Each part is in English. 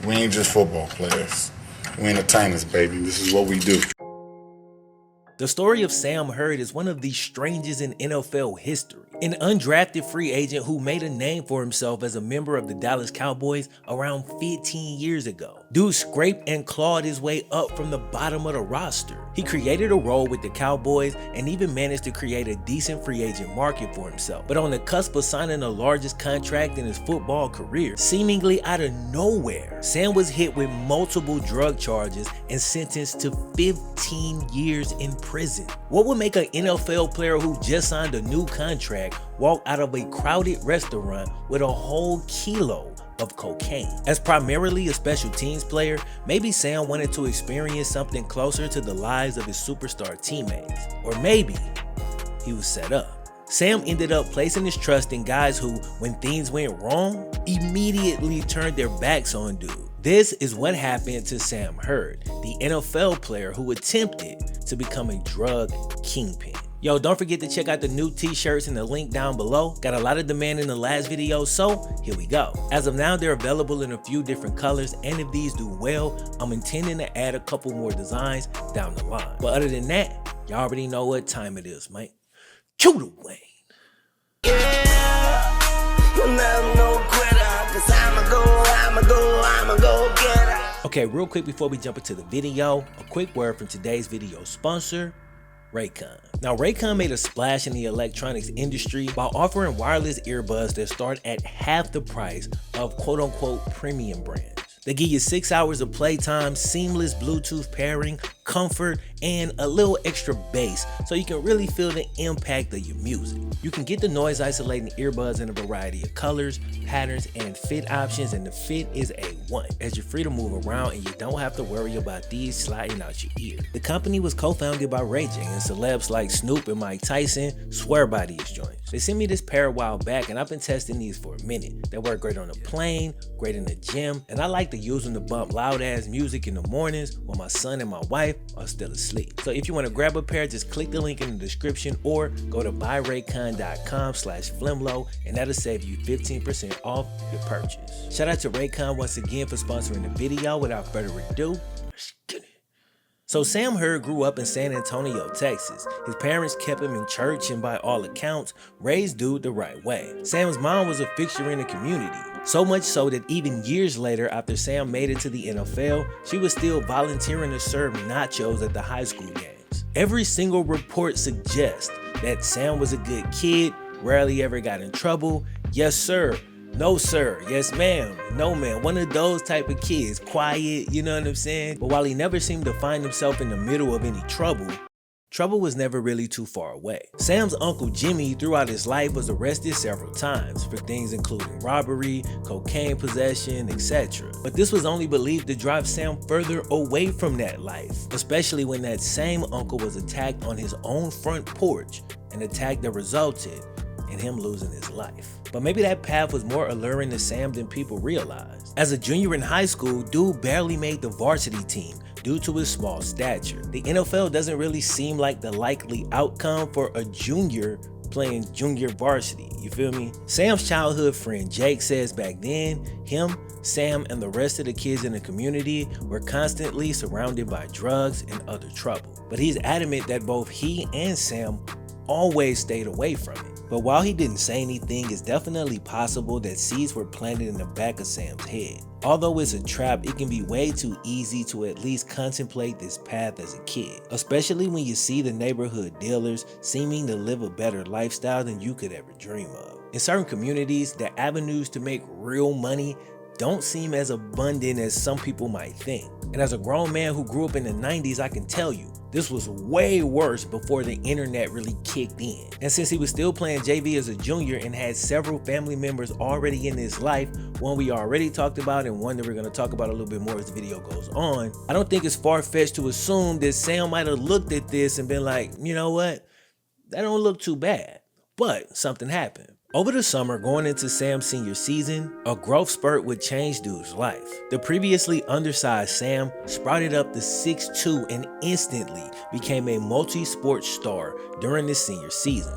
We ain't just football players. We entertainers, baby. This is what we do. The story of Sam Hurd is one of the strangest in NFL history. An undrafted free agent who made a name for himself as a member of the Dallas Cowboys around 15 years ago. Dude scraped and clawed his way up from the bottom of the roster. He created a role with the Cowboys and even managed to create a decent free agent market for himself. But on the cusp of signing the largest contract in his football career, seemingly out of nowhere, Sam was hit with multiple drug charges and sentenced to 15 years in prison. What would make an NFL player who just signed a new contract walk out of a crowded restaurant with a whole kilo of cocaine? As primarily a special teams player, maybe Sam wanted to experience something closer to the lives of his superstar teammates. Or maybe he was set up. Sam ended up placing his trust in guys who, when things went wrong, immediately turned their backs on dude. This is what happened to Sam Hurd, the NFL player who attempted to become a drug kingpin. Yo, don't forget to check out the new t-shirts in the link down below. Got a lot of demand in the last video, so here we go. As of now, they're available in a few different colors, and if these do well, I'm intending to add a couple more designs down the line. But other than that, y'all already know what time it is, man. Chew the Wayne. Okay, real quick before we jump into the video, a quick word from today's video sponsor, Raycon. Now, Raycon made a splash in the electronics industry by offering wireless earbuds that start at half the price of quote-unquote premium brands. They give you 6 hours of playtime, seamless Bluetooth pairing, comfort, and a little extra bass so you can really feel the impact of your music. You can get the noise isolating earbuds in a variety of colors, patterns, and fit options, and the fit is A1 as you're free to move around and you don't have to worry about these sliding out your ear. The company was co-founded by Ray J, and celebs like Snoop and Mike Tyson swear by these joints. They sent me this pair a while back and I've been testing these for a minute. They work great on the plane, great in the gym, and I like to use them to bump loud ass music in the mornings when my son and my wife are still asleep. So if you want to grab a pair, just click the link in the description or go to buyraycon.com/FlemLo and that'll save you 15% off your purchase. Shout out to Raycon once again for sponsoring the video. Without further ado, let's get it. So Sam Hurd grew up in San Antonio, Texas. His parents kept him in church and by all accounts, raised dude the right way. Sam's mom was a fixture in the community. So much so that even years later, after Sam made it to the NFL, she was still volunteering to serve nachos at the high school games. Every single report suggests that Sam was a good kid, rarely ever got in trouble. Yes, sir. No, sir. Yes, ma'am. No, ma'am. One of those type of kids. Quiet, you know what I'm saying? But while he never seemed to find himself in the middle of any trouble, trouble was never really too far away. Sam's uncle Jimmy throughout his life was arrested several times for things including robbery, cocaine possession, etc. But this was only believed to drive Sam further away from that life, especially when that same uncle was attacked on his own front porch, an attack that resulted in him losing his life. But maybe that path was more alluring to Sam than people realized. As a junior in high school, dude barely made the varsity team due to his small stature. The NFL doesn't really seem like the likely outcome for a junior playing junior varsity, you feel me? Sam's childhood friend Jake says back then, him, Sam, and the rest of the kids in the community were constantly surrounded by drugs and other trouble. But he's adamant that both he and Sam always stayed away from it. But while he didn't say anything, it's definitely possible that seeds were planted in the back of Sam's head. Although it's a trap, it can be way too easy to at least contemplate this path as a kid, especially when you see the neighborhood dealers seeming to live a better lifestyle than you could ever dream of. In certain communities, the avenues to make real money don't seem as abundant as some people might think. And as a grown man who grew up in the 90s, I can tell you, this was way worse before the internet really kicked in. And since he was still playing JV as a junior and had several family members already in his life, one we already talked about and one that we're going to talk about a little bit more as the video goes on, I don't think it's far-fetched to assume that Sam might have looked at this and been like, you know what, that don't look too bad. But something happened. Over the summer, going into Sam's senior season, a growth spurt would change dude's life. The previously undersized Sam sprouted up to 6'2" and instantly became a multi-sport star during his senior season.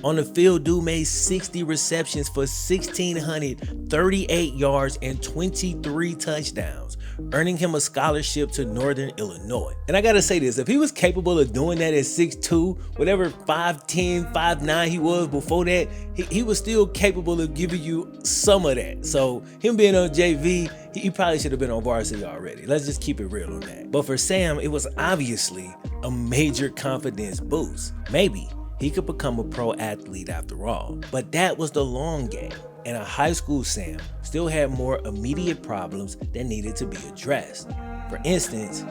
On the field, dude made 60 receptions for 1,638 yards and 23 touchdowns, earning him a scholarship to Northern Illinois. And I gotta say this, if he was capable of doing that at 6'2", whatever 5'10", 5'9" he was before that, he was still capable of giving you some of that. So him being on JV, he probably should have been on varsity already. Let's just keep it real on that. But for Sam, it was obviously a major confidence boost. Maybe he could become a pro athlete after all. But that was the long game. And a high school Sam still had more immediate problems that needed to be addressed. For instance,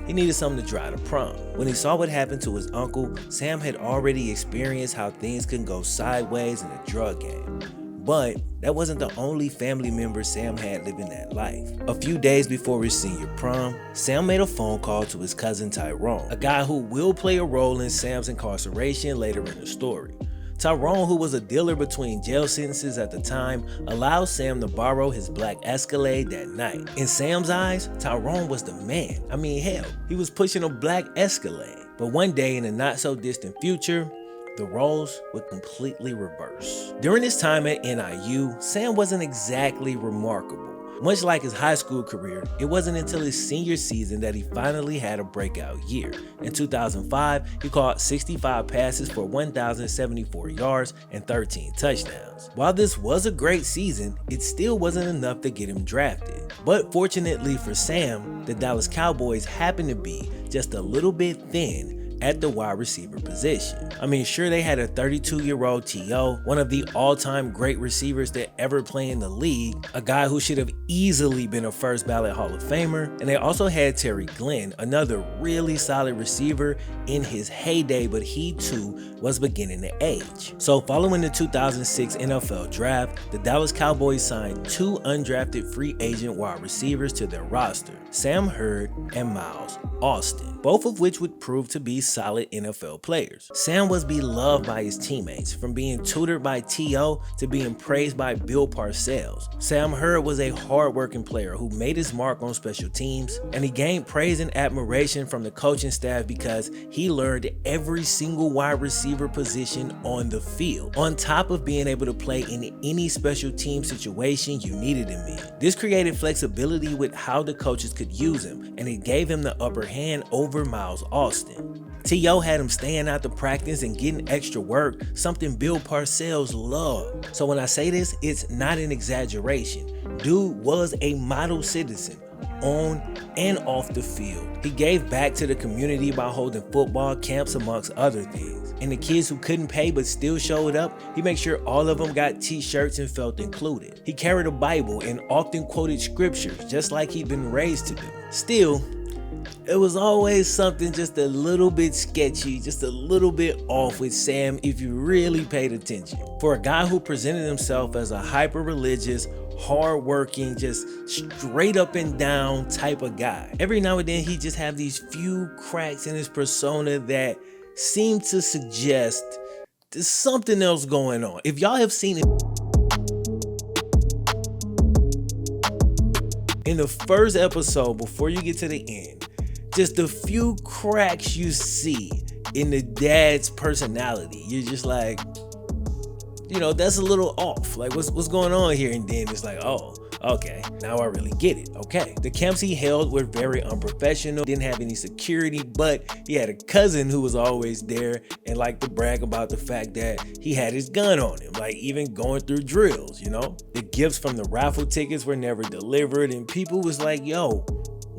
he needed something to drive to prom. When he saw what happened to his uncle, Sam had already experienced how things can go sideways in a drug game. But that wasn't the only family member Sam had living that life. A few days before his senior prom, Sam made a phone call to his cousin Tyrone, a guy who will play a role in Sam's incarceration later in the story. Tyrone, who was a dealer between jail sentences at the time, allowed Sam to borrow his black Escalade that night. In Sam's eyes, Tyrone was the man. I mean, hell, he was pushing a black Escalade. But one day in the not so distant future, the roles would completely reverse. During his time at NIU, Sam wasn't exactly remarkable. Much like his high school career, it wasn't until his senior season that he finally had a breakout year. In 2005, he caught 65 passes for 1,074 yards and 13 touchdowns. While this was a great season, it still wasn't enough to get him drafted. But fortunately for Sam, the Dallas Cowboys happened to be just a little bit thin at the wide receiver position. I mean, sure, they had a 32-year-old T.O., one of the all-time great receivers to ever play in the league, a guy who should have easily been a first ballot Hall of Famer, and they also had Terry Glenn, another really solid receiver in his heyday, but he too was beginning to age. So following the 2006 NFL draft, the Dallas Cowboys signed 2 undrafted free agent wide receivers to their roster, Sam Hurd and Miles Austin, both of which would prove to be solid NFL players. Sam was beloved by his teammates, from being tutored by T.O. to being praised by Bill Parcells. Sam Hurd was a hard-working player who made his mark on special teams, and he gained praise and admiration from the coaching staff because he learned every single wide receiver position on the field, on top of being able to play in any special team situation you needed him in. This created flexibility with how the coaches could use him, and it gave him the upper hand over Miles Austin. T.O. had him staying out to practice and getting extra work, something Bill Parcells loved. So when I say this, it's not an exaggeration. Dude was a model citizen on and off the field. He gave back to the community by holding football camps amongst other things. And the kids who couldn't pay but still showed up, he made sure all of them got t-shirts and felt included. He carried a Bible and often quoted scriptures just like he'd been raised to do. Still, it was always something just a little bit sketchy, just a little bit off with Sam if you really paid attention. For a guy who presented himself as a hyper-religious, hard-working, just straight up and down type of guy, every now and then he just have these few cracks in his persona that seem to suggest there's something else going on. If y'all have seen it in the first episode before you get to the end, just a few cracks you see in the dad's personality, you're just like, you know, that's a little off. Like, what's going on here? And then it's like, oh, okay, now I really get it. Okay, the camps he held were very unprofessional, didn't have any security, but he had a cousin who was always there and liked to brag about the fact that he had his gun on him, like even going through drills, you know? The gifts from the raffle tickets were never delivered, and people was like, yo,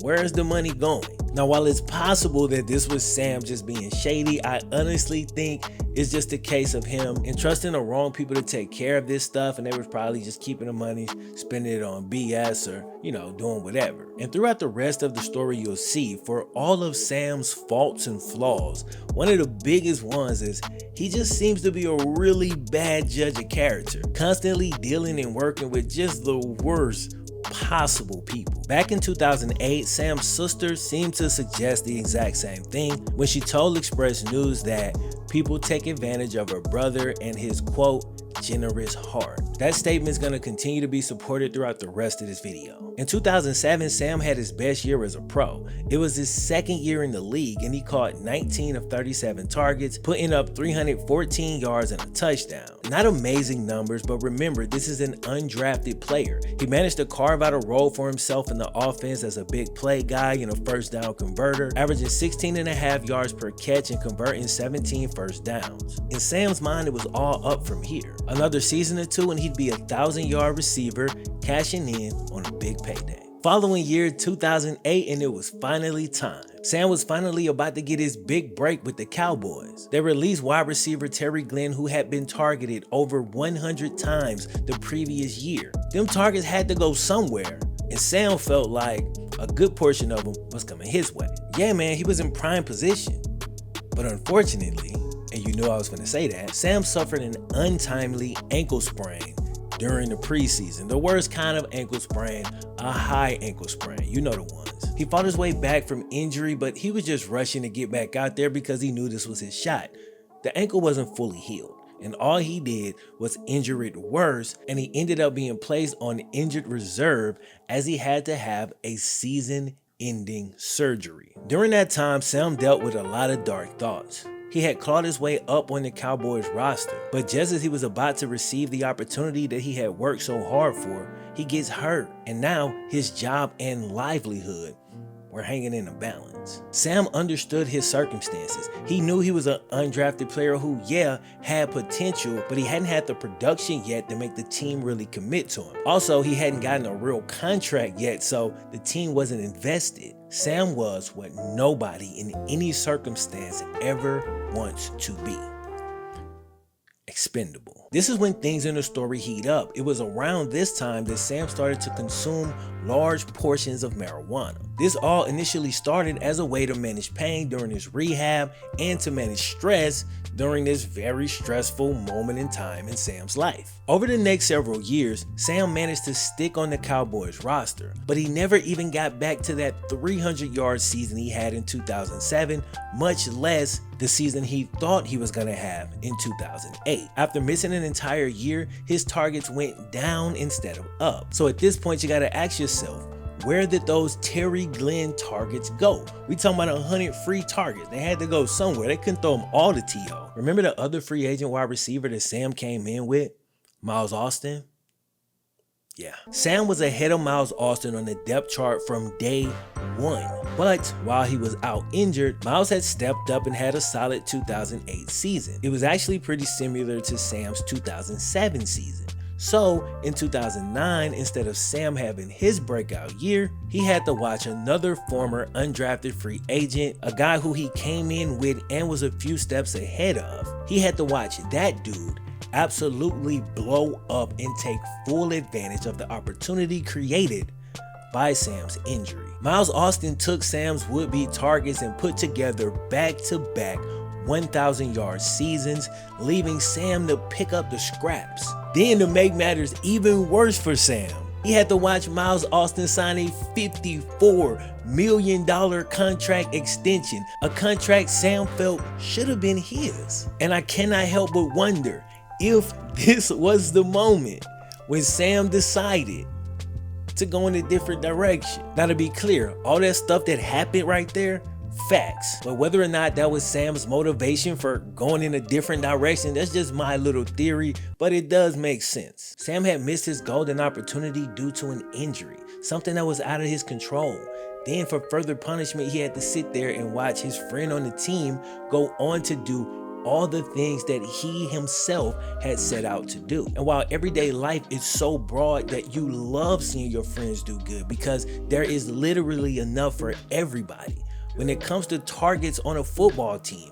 where's the money going? Now, while it's possible that this was Sam just being shady, I honestly think it's just a case of him entrusting the wrong people to take care of this stuff, and they were probably just keeping the money, spending it on BS or, you know, doing whatever. And throughout the rest of the story, you'll see, for all of Sam's faults and flaws, one of the biggest ones is he just seems to be a really bad judge of character, constantly dealing and working with just the worst possible people. Back in 2008, Sam's sister seemed to suggest the exact same thing when she told Express News that people take advantage of her brother and his, quote, generous heart. That statement is going to continue to be supported throughout the rest of this video. In 2007, Sam had his best year as a pro. It was his second year in the league, and he caught 19 of 37 targets, putting up 314 yards and a touchdown. Not amazing numbers, but remember, this is an undrafted player. He managed to carve out a role for himself in the offense as a big play guy and a first down converter, averaging 16.5 yards per catch and converting 17 first downs. In Sam's mind, it was all up from here. Another season or two and he'd be a 1,000-yard receiver, cashing in on a big payday. Following year 2008, and it was finally time. Sam was finally about to get his big break with the Cowboys. They released wide receiver Terry Glenn, who had been targeted over 100 times the previous year. Them targets had to go somewhere, and Sam felt like a good portion of them was coming his way. Yeah, man, he was in prime position. But unfortunately, and you knew I was going to say that, Sam suffered an untimely ankle sprain during the preseason. The worst kind of ankle sprain, a high ankle sprain, you know the ones. He fought his way back from injury, but he was just rushing to get back out there because he knew this was his shot. The ankle wasn't fully healed, and all he did was injure it worse, and he ended up being placed on injured reserve as he had to have a season-ending surgery. During that time, Sam dealt with a lot of dark thoughts. He had clawed his way up on the Cowboys roster, but just as he was about to receive the opportunity that he had worked so hard for, he gets hurt, and now his job and livelihood were hanging in the balance. Sam understood his circumstances. He knew he was an undrafted player who, yeah, had potential, but he hadn't had the production yet to make the team really commit to him. Also, he hadn't gotten a real contract yet, so the team wasn't invested. Sam was what nobody in any circumstance ever wants to be: expendable. This is when things in the story heat up. It was around this time that Sam started to consume large portions of marijuana. This all initially started as a way to manage pain during his rehab and to manage stress during this very stressful moment in time in Sam's life. Over the next several years, Sam managed to stick on the Cowboys roster, but he never even got back to that 300-yard season he had in 2007, much less the season he thought he was going to have in 2008. After missing an entire year, his targets went down instead of up. So at this point, you got to ask yourself, where did those Terry Glenn targets go? We talking about 100 free targets. They had to go somewhere. They couldn't throw them all to T.O. Remember the other free agent wide receiver that Sam came in with? Miles Austin? Yeah. Sam was ahead of Miles Austin on the depth chart from day one. But while he was out injured, Miles had stepped up and had a solid 2008 season. It was actually pretty similar to Sam's 2007 season. So in 2009, instead of Sam having his breakout year, he had to watch another former undrafted free agent, a guy who he came in with and was a few steps ahead of. He had to watch that dude absolutely blow up and take full advantage of the opportunity created by Sam's injury. Miles Austin took Sam's would-be targets and put together back-to-back 1,000-yard seasons, leaving Sam to pick up the scraps. Then to make matters even worse for Sam, he had to watch Miles Austin sign a $54 million contract extension, a contract Sam felt should have been his. And I cannot help but wonder if this was the moment when Sam decided to go in a different direction. Now, to be clear, all that stuff that happened right there, facts. But whether or not that was Sam's motivation for going in a different direction, that's just my little theory, but it does make sense. Sam had missed his golden opportunity due to an injury, something that was out of his control. Then for further punishment, he had to sit there and watch his friend on the team go on to do all the things that he himself had set out to do. And while everyday life is so broad that you love seeing your friends do good because there is literally enough for everybody, when it comes to targets on a football team,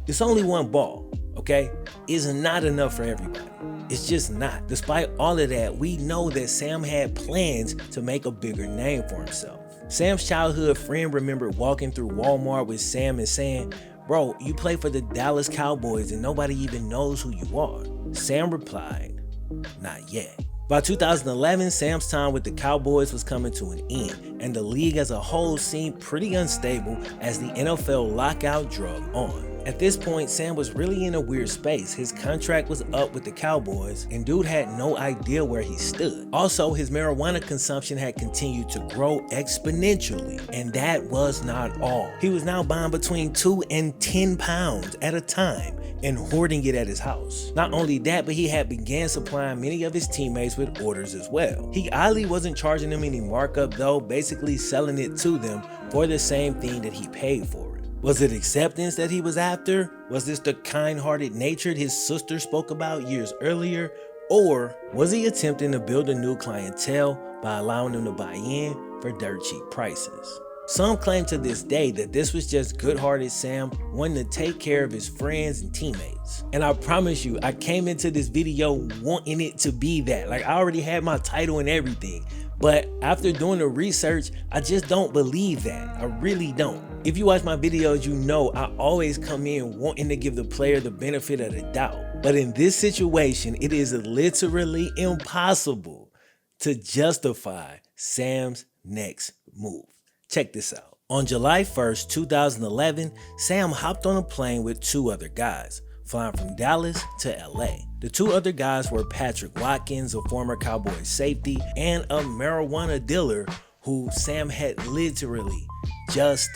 it's only one ball, okay? It's not enough for everybody. It's just not. Despite all of that, we know that Sam had plans to make a bigger name for himself. Sam's childhood friend remembered walking through Walmart with Sam and saying, "Bro, you play for the Dallas Cowboys and nobody even knows who you are." Sam replied, "Not yet." By 2011, Sam's time with the Cowboys was coming to an end, and the league as a whole seemed pretty unstable as the NFL lockout drug on. At this point, Sam was really in a weird space. His contract was up with the Cowboys, and dude had no idea where he stood. Also, his marijuana consumption had continued to grow exponentially, and that was not all. He was now buying between 2 and 10 pounds at a time and hoarding it at his house. Not only that, but he had began supplying many of his teammates with orders as well. He oddly wasn't charging them any markup though, basically selling it to them for the same thing that he paid for. Was it acceptance that he was after? Was this the kind-hearted nature his sister spoke about years earlier? Or was he attempting to build a new clientele by allowing them to buy in for dirt cheap prices? Some claim to this day that this was just good-hearted Sam wanting to take care of his friends and teammates. And I promise you, I came into this video wanting it to be that. Like, I already had my title and everything. But after doing the research, I just don't believe that. I really don't. If you watch my videos, you know I always come in wanting to give the player the benefit of the doubt. But in this situation, it is literally impossible to justify Sam's next move. Check this out. On July 1st, 2011, Sam hopped on a plane with 2 other guys, flying from Dallas to LA. The 2 other guys were Patrick Watkins, a former Cowboys safety, and a marijuana dealer who Sam had literally just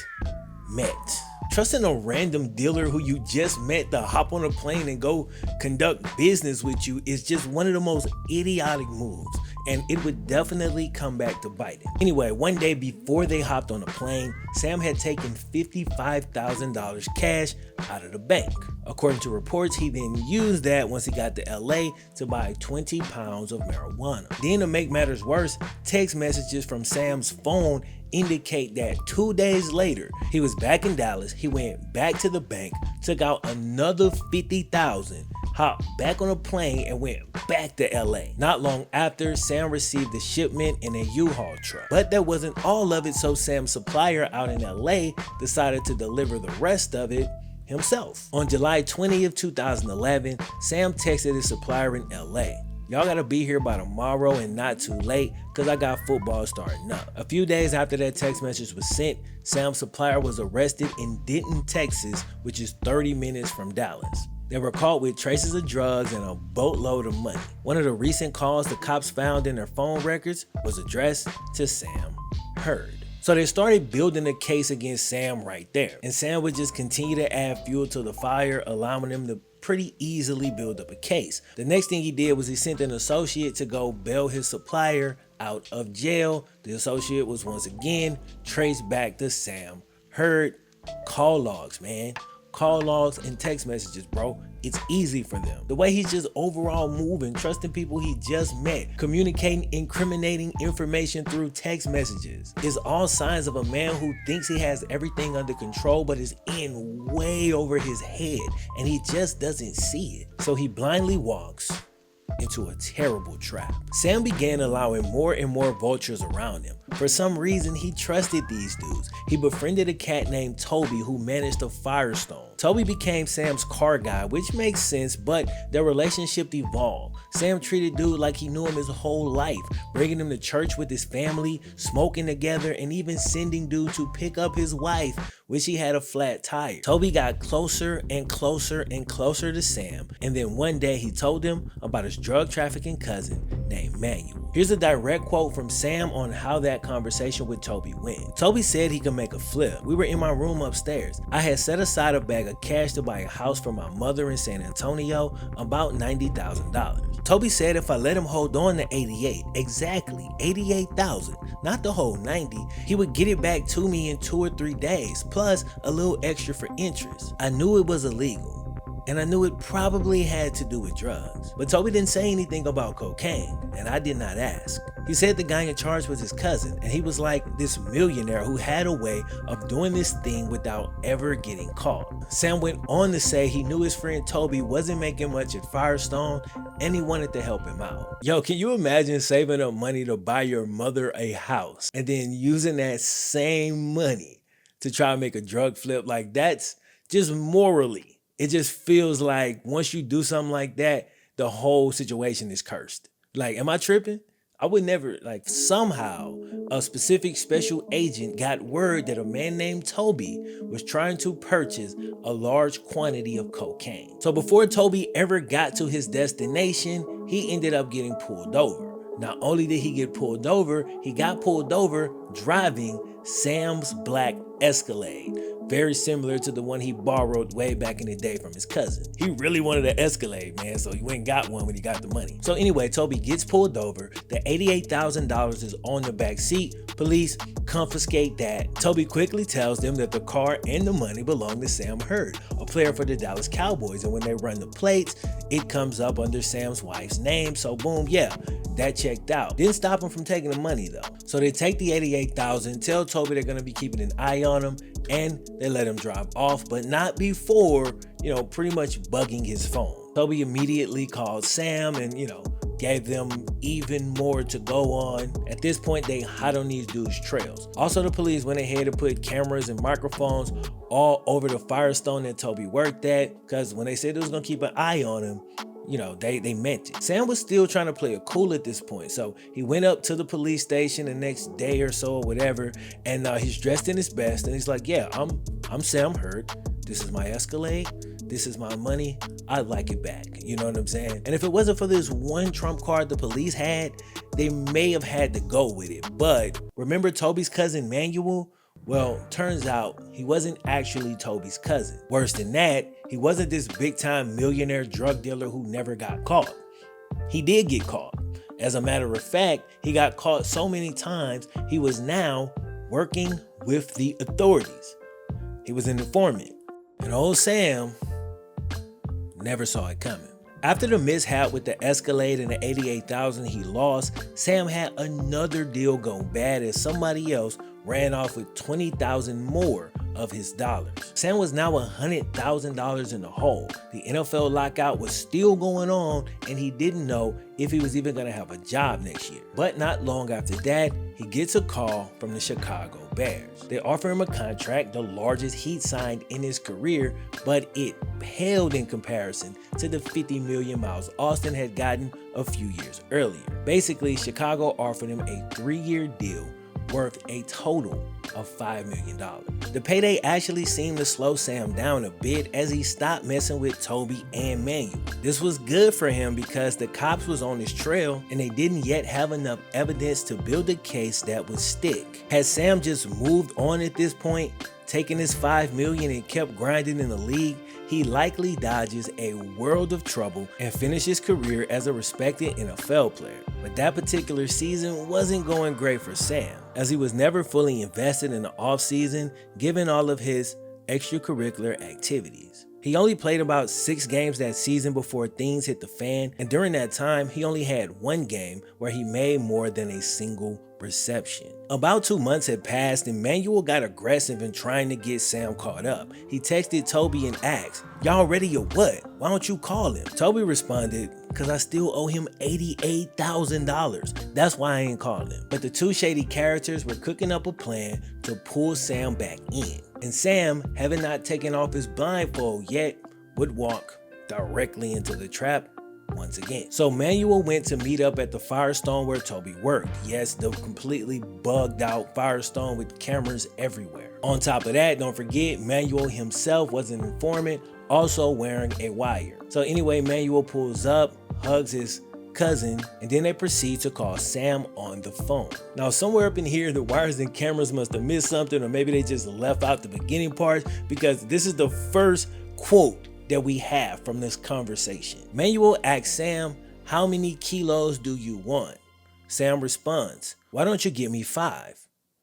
met. Trusting a random dealer who you just met to hop on a plane and go conduct business with you is just one of the most idiotic moves, and it would definitely come back to bite him. Anyway, one day before they hopped on the plane, Sam had taken $55,000 cash out of the bank. According to reports, he then used that once he got to LA to buy 20 pounds of marijuana. Then to make matters worse, text messages from Sam's phone indicate that 2 days later, he was back in Dallas, he went back to the bank, took out another $50,000, hopped back on a plane and went back to LA. Not long after, Sam received the shipment in a U-Haul truck. But that wasn't all of it, so Sam's supplier out in LA decided to deliver the rest of it himself. On July 20th, 2011, Sam texted his supplier in LA. Y'all gotta be here by tomorrow and not too late, cause I got football starting up. A few days after that text message was sent, Sam's supplier was arrested in Denton, Texas, which is 30 minutes from Dallas. They were caught with traces of drugs and a boatload of money. One of the recent calls the cops found in their phone records was addressed to Sam Hurd. So they started building a case against Sam right there. And Sam would just continue to add fuel to the fire, allowing them to pretty easily build up a case. The next thing he did was he sent an associate to go bail his supplier out of jail. The associate was once again traced back to Sam Hurd. Call logs, man. Call logs and text messages, bro. It's easy for them. The way he's just overall moving, trusting people he just met, communicating incriminating information through text messages, is all signs of a man who thinks he has everything under control but is in way over his head and he just doesn't see it. So he blindly walks into a terrible trap. Sam began allowing more and more vultures around him. For some reason, he trusted these dudes. He befriended a cat named Toby who managed a Firestone. Toby became Sam's car guy, which makes sense, but their relationship evolved. Sam treated dude like he knew him his whole life, bringing him to church with his family, smoking together, and even sending dude to pick up his wife, which he had a flat tire. Toby got closer and closer and closer to Sam, and then one day he told him about his drug trafficking cousin named Manuel. Here's a direct quote from Sam on how that conversation with Toby went. Toby said he could make a flip. We were in my room upstairs. I had set aside a bag of cash to buy a house for my mother in San Antonio, about $90,000. Toby said if I let him hold on to 88, exactly 88,000, not the whole 90, he would get it back to me in 2 or 3 days, plus a little extra for interest. I knew it was illegal, and I knew it probably had to do with drugs. But Toby didn't say anything about cocaine, and I did not ask. He said the guy in charge was his cousin, and he was like this millionaire who had a way of doing this thing without ever getting caught. Sam went on to say he knew his friend Toby wasn't making much at Firestone, and he wanted to help him out. Yo, can you imagine saving up money to buy your mother a house, and then using that same money to try to make a drug flip? Like, that's just morally, it just feels like once you do something like that, the whole situation is cursed. Like, am I tripping? I would never, like, somehow a specific special agent got word that a man named Toby was trying to purchase a large quantity of cocaine. So before Toby ever got to his destination, he ended up getting pulled over. Not only did he get pulled over, he got pulled over driving Sam's black Escalade, very similar to the one he borrowed way back in the day from his cousin. He really wanted an Escalade, man, so he went and got one when he got the money. So anyway, Toby gets pulled over. The $88,000 is on the back seat. Police confiscate that. Toby quickly tells them that the car and the money belong to Sam Hurd, a player for the Dallas Cowboys, and when they run the plates, it comes up under Sam's wife's name. So boom, yeah, that checked out. Didn't stop him from taking the money though. So they take the $88,000, tell Toby they're gonna be keeping an eye on him, and they let him drive off, but not before, pretty much bugging his phone. Toby immediately called Sam and, gave them even more to go on. At this point, they hot on these dudes' trails. Also, the police went ahead and put cameras and microphones all over the Firestone that Toby worked at, because when they said they was gonna keep an eye on him, they meant it. Sam was still trying to play it cool at this point, so he went up to the police station the next day or so or whatever, and he's dressed in his best, and he's like, yeah, I'm Sam Hurd. This is my Escalade. This is my money. I'd like it back. You know what I'm saying? And if it wasn't for this one trump card the police had, they may have had to go with it. But remember Toby's cousin Manuel? Well, turns out he wasn't actually Toby's cousin. Worse than that, he wasn't this big-time millionaire drug dealer who never got caught. He did get caught. As a matter of fact, he got caught so many times, he was now working with the authorities. He was an informant. And old Sam never saw it coming. After the mishap with the Escalade and the $88,000 he lost, Sam had another deal go bad as somebody else ran off with $20,000 more of his dollars. Sam was now $100,000 in the hole. The NFL lockout was still going on, and he didn't know if he was even gonna have a job next year. But not long after that, he gets a call from the Chicago Bears. They offer him a contract, the largest he'd signed in his career, but it paled in comparison to the $50 million Miles Austin had gotten a few years earlier. Basically, Chicago offered him a 3-year deal worth a total of $5 million. The payday actually seemed to slow Sam down a bit as he stopped messing with Toby and Manuel. This was good for him because the cops was on his trail and they didn't yet have enough evidence to build a case that would stick. Had Sam just moved on at this point, taken his $5 million and kept grinding in the league, he likely dodges a world of trouble and finishes his career as a respected NFL player. But that particular season wasn't going great for Sam, as he was never fully invested in the offseason given all of his extracurricular activities. He only played about 6 games that season before things hit the fan, and during that time, he only had 1 game where he made more than a single reception. About 2 months had passed and Manuel got aggressive in trying to get Sam caught up. He texted Toby and asked, "Y'all ready or what? Why don't you call him?" Toby responded, "Cause I still owe him $88,000. That's why I ain't calling him." But the two shady characters were cooking up a plan to pull Sam back in. And Sam, having not taken off his blindfold yet, would walk directly into the trap once again. So Manuel went to meet up at the Firestone where Toby worked. Yes, the completely bugged out Firestone with cameras everywhere. On top of that, don't forget, Manuel himself was an informant, also wearing a wire. So anyway, Manuel pulls up, hugs his cousin, and then they proceed to call Sam on the phone. Now, somewhere up in here, the wires and cameras must have missed something, or maybe they just left out the beginning part, because this is the first quote that we have from this conversation. Manuel asks Sam, "How many kilos do you want?" Sam responds, "Why don't you give me 5?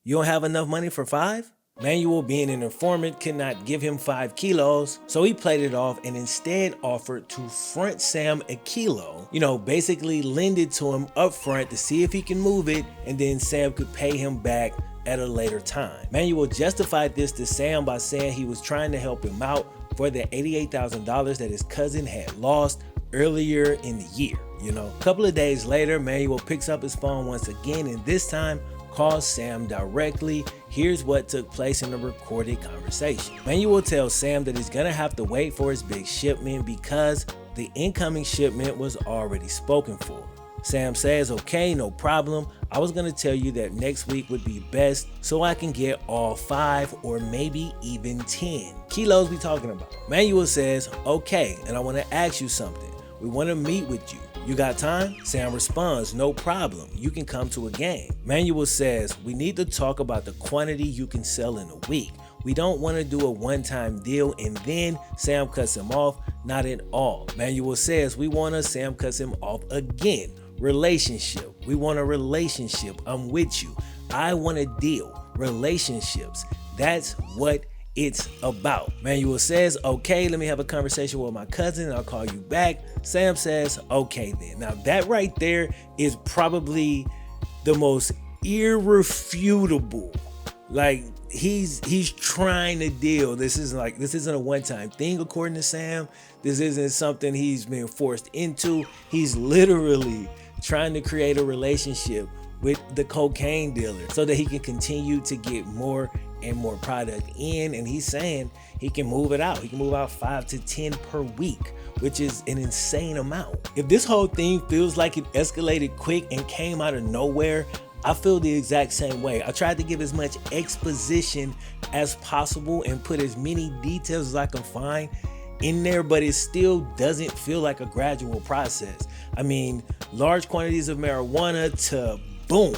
You don't have enough money for 5? Manuel, being an informant, could not give him 5 kilos, so he played it off and instead offered to front Sam a kilo, basically lend it to him up front to see if he can move it, and then Sam could pay him back at a later time. Manuel justified this to Sam by saying he was trying to help him out for the $88,000 that his cousin had lost earlier in the year. A couple of days later, Manuel picks up his phone once again, and this time calls Sam directly. Here's what took place in the recorded conversation. Manuel tells Sam that he's gonna have to wait for his big shipment because the incoming shipment was already spoken for. Sam says, okay, no problem. I was gonna tell you that next week would be best so I can get all 5 or maybe even 10 kilos we talking about. Manuel says, okay, and I wanna ask you something. We wanna meet with you. You got time? Sam responds, no problem. You can come to a game. Manuel says, we need to talk about the quantity you can sell in a week. We don't want to do a one-time deal, and then Sam cuts him off. Not at all. Manuel says, we want to. Sam cuts him off again. Relationship. We want a relationship. I'm with you. I want a deal. Relationships. That's what it's about. Manuel says, okay, let me have a conversation with my cousin. I'll call you back. Sam says, okay then. Now that right there is probably the most irrefutable. Like, he's trying to deal. This isn't a one-time thing according to Sam. This isn't something he's been forced into. He's literally trying to create a relationship with the cocaine dealer so that he can continue to get more and more product in, and he's saying he can move it out. He can move out 5 to 10 per week, which is an insane amount. If this whole thing feels like it escalated quick and came out of nowhere, I feel the exact same way. I tried to give as much exposition as possible and put as many details as I can find in there, but it still doesn't feel like a gradual process. I mean, large quantities of marijuana to boom,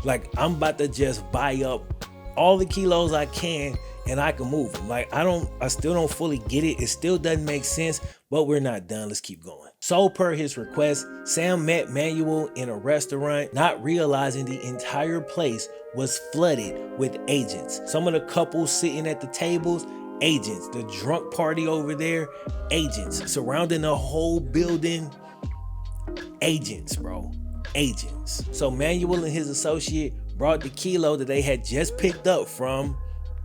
like I'm about to just buy up all the kilos I can and I can move them. Like I still don't fully get it. It still doesn't make sense, but we're not done. Let's keep going. So per his request, Sam met Manuel in a restaurant, not realizing the entire place was flooded with agents. Some of the couples sitting at the tables, agents. The drunk party over there, agents. Surrounding the whole building, agents, bro. Agents. So Manuel and his associate brought the kilo that they had just picked up from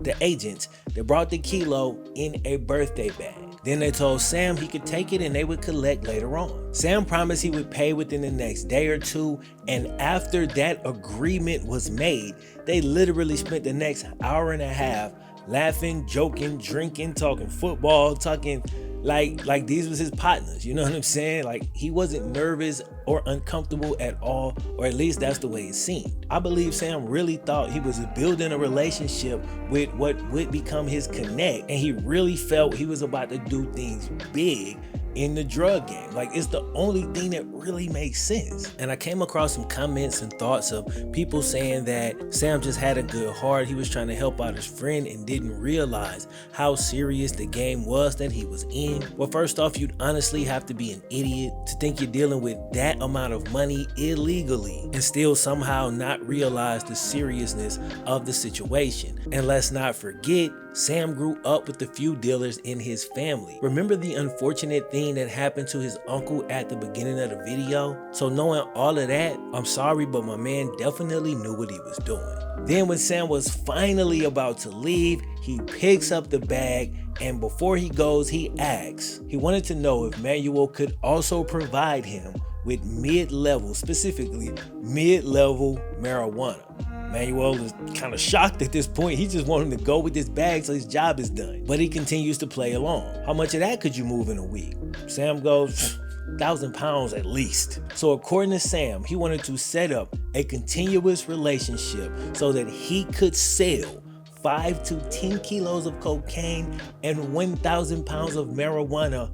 the agents. They brought the kilo in a birthday bag. Then they told Sam he could take it and they would collect later on. Sam promised he would pay within the next day or two, and after that agreement was made, they literally spent the next hour and a half laughing, joking, drinking, talking football, talking like these was his partners, you know what I'm saying? Like he wasn't nervous or uncomfortable at all, or at least that's the way it seemed. I believe Sam really thought he was building a relationship with what would become his connect, and he really felt he was about to do things big in the drug game. Like it's the only thing that really makes sense. And I came across some comments and thoughts of people saying that Sam just had a good heart. He was trying to help out his friend and didn't realize how serious the game was that he was in. Well, first off, you'd honestly have to be an idiot to think you're dealing with that amount of money illegally and still somehow not realize the seriousness of the situation. And let's not forget, Sam grew up with a few dealers in his family. Remember the unfortunate thing that happened to his uncle at the beginning of the video? So knowing all of that, I'm sorry, but my man definitely knew what he was doing. Then when Sam was finally about to leave, he picks up the bag, and before he goes, he asks. He wanted to know if Manuel could also provide him with mid-level, specifically mid-level marijuana. Manuel is kind of shocked at this point. He just wanted him to go with this bag so his job is done. But he continues to play along. How much of that could you move in a week? Sam goes, 1,000 pounds at least. So according to Sam, he wanted to set up a continuous relationship so that he could sell 5 to 10 kilos of cocaine and 1,000 pounds of marijuana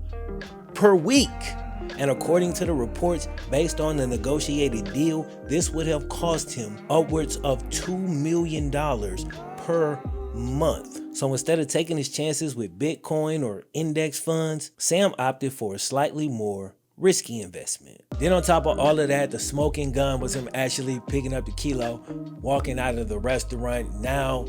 per week. And according to the reports, based on the negotiated deal, this would have cost him upwards of $2 million per month. So instead of taking his chances with Bitcoin or index funds, Sam opted for a slightly more risky investment. Then on top of all of that, the smoking gun was him actually picking up the kilo, walking out of the restaurant. Now,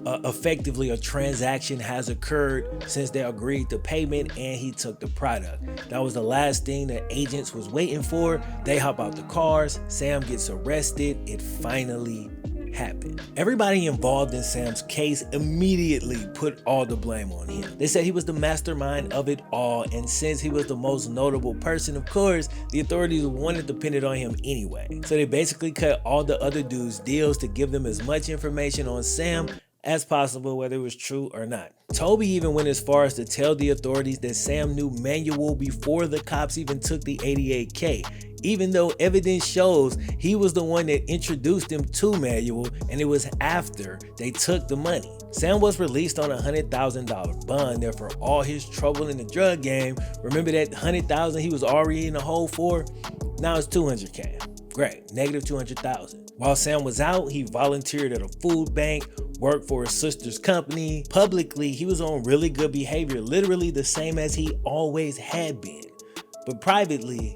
effectively a transaction has occurred since they agreed to payment and he took the product. That was the last thing that agents was waiting for. They hop out the cars, Sam gets arrested. It finally happened. Everybody involved in Sam's case immediately put all the blame on him. They said he was the mastermind of it all, and since he was the most notable person, of course, the authorities wanted to pin it on him anyway. So they basically cut all the other dudes' deals to give them as much information on Sam as possible, whether it was true or not. Toby even went as far as to tell the authorities that Sam knew Manuel before the cops even took the 88K, even though evidence shows he was the one that introduced him to Manuel, and it was after they took the money. Sam was released on a $100,000 bond there for all his trouble in the drug game. Remember that $100,000 he was already in the hole for? Now it's $200K. Great, negative $200,000. While Sam was out, he volunteered at a food bank, worked for his sister's company. Publicly, he was on really good behavior, literally the same as he always had been. But privately,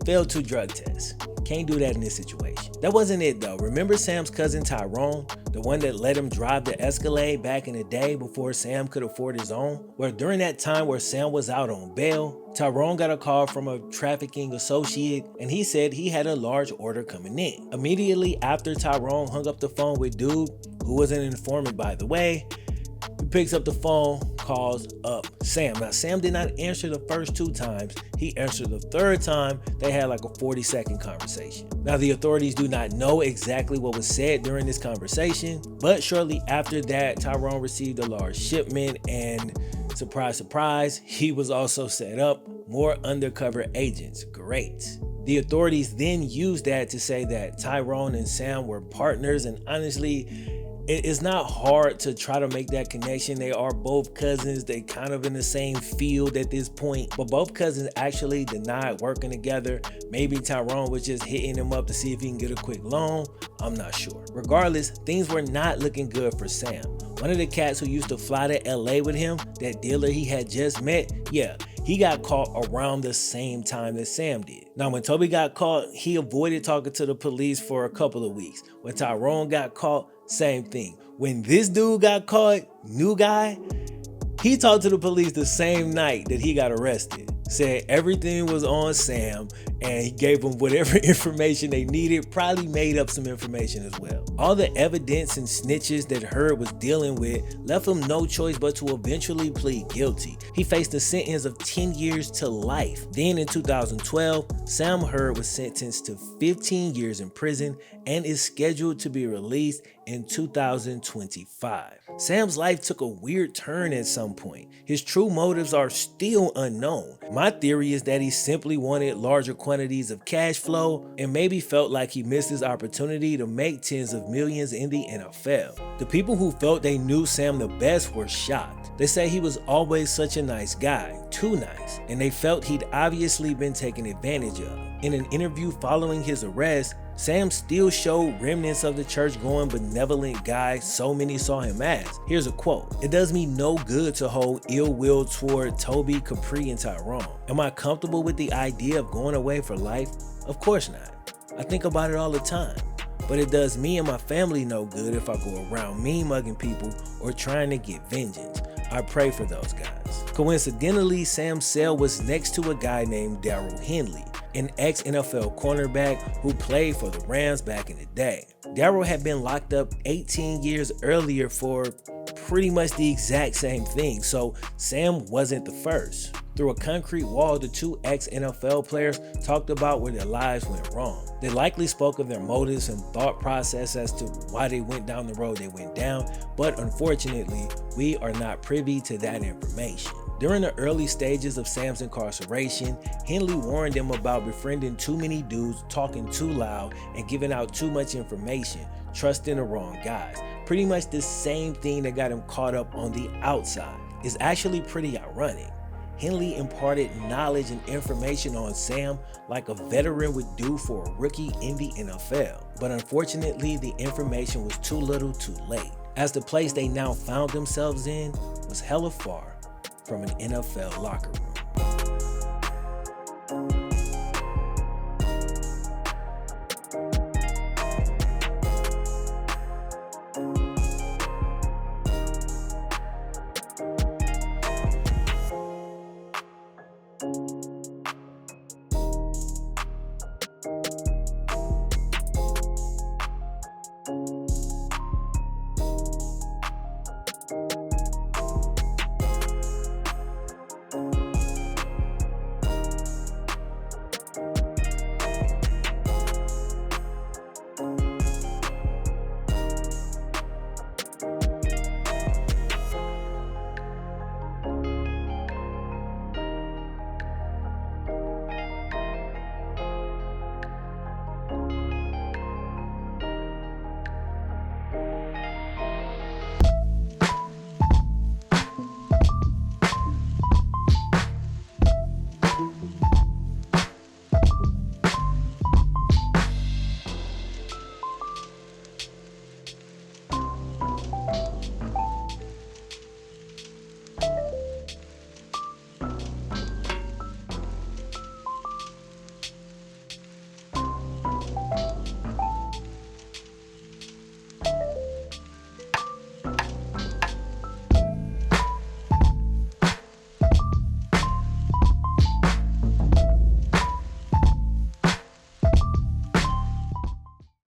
failed 2 drug tests. Can't do that in this situation. That wasn't it though. Remember Sam's cousin Tyrone, the one that let him drive the Escalade back in the day before Sam could afford his own? Well, during that time where Sam was out on bail, Tyrone got a call from a trafficking associate, and he said he had a large order coming in. Immediately after Tyrone hung up the phone with dude, who was an informant by the way, he picks up the phone, calls up Sam. Now, Sam did not answer the first 2 times. He answered the 3rd time. They had like a 40-second conversation. Now, the authorities do not know exactly what was said during this conversation, but shortly after that, Tyrone received a large shipment, and surprise, surprise, he was also set up more undercover agents. Great. The authorities then used that to say that Tyrone and Sam were partners, and honestly, it's not hard to try to make that connection. They are both cousins. They kind of in the same field at this point, but both cousins actually denied working together. Maybe Tyrone was just hitting him up to see if he can get a quick loan. I'm not sure. Regardless, things were not looking good for Sam. One of the cats who used to fly to LA with him, that dealer he had just met, yeah, he got caught around the same time that Sam did. Now, when Toby got caught, he avoided talking to the police for a couple of weeks. When Tyrone got caught, same thing. When this dude got caught, new guy, he talked to the police the same night that he got arrested. Said everything was on Sam, and he gave them whatever information they needed, probably made up some information as well. All the evidence and snitches that Hurd was dealing with left him no choice but to eventually plead guilty. He faced a sentence of 10 years to life. Then in 2012, Sam Hurd was sentenced to 15 years in prison and is scheduled to be released in 2025. Sam's life took a weird turn at some point. His true motives are still unknown. My theory is that he simply wanted larger quantities of cash flow and maybe felt like he missed his opportunity to make tens of millions in the NFL. The people who felt they knew Sam the best were shocked. They say he was always such a nice guy, too nice, and they felt he'd obviously been taken advantage of. In an interview following his arrest, Sam still showed remnants of the church-going benevolent guy so many saw him as. Here's a quote: "It does me no good to hold ill will toward Toby, Capri, and Tyrone. Am I comfortable with the idea of going away for life? Of course not. I think about it all the time. But it does me and my family no good if I go around mean-mugging people or trying to get vengeance. I pray for those guys." Coincidentally, Sam's cell was next to a guy named Darrell Henley, an ex-NFL cornerback who played for the Rams back in the day. Darrell had been locked up 18 years earlier for pretty much the exact same thing, so Sam wasn't the first. Through a concrete wall, the 2 ex-NFL players talked about where their lives went wrong. They likely spoke of their motives and thought process as to why they went down the road they went down, but unfortunately, we are not privy to that information. During the early stages of Sam's incarceration, Henley warned him about befriending too many dudes, talking too loud, and giving out too much information, trusting the wrong guys. Pretty much the same thing that got him caught up on the outside. It's actually pretty ironic. Henley imparted knowledge and information on Sam like a veteran would do for a rookie in the NFL. But unfortunately, the information was too little too late, as the place they now found themselves in was hella far from an NFL locker room.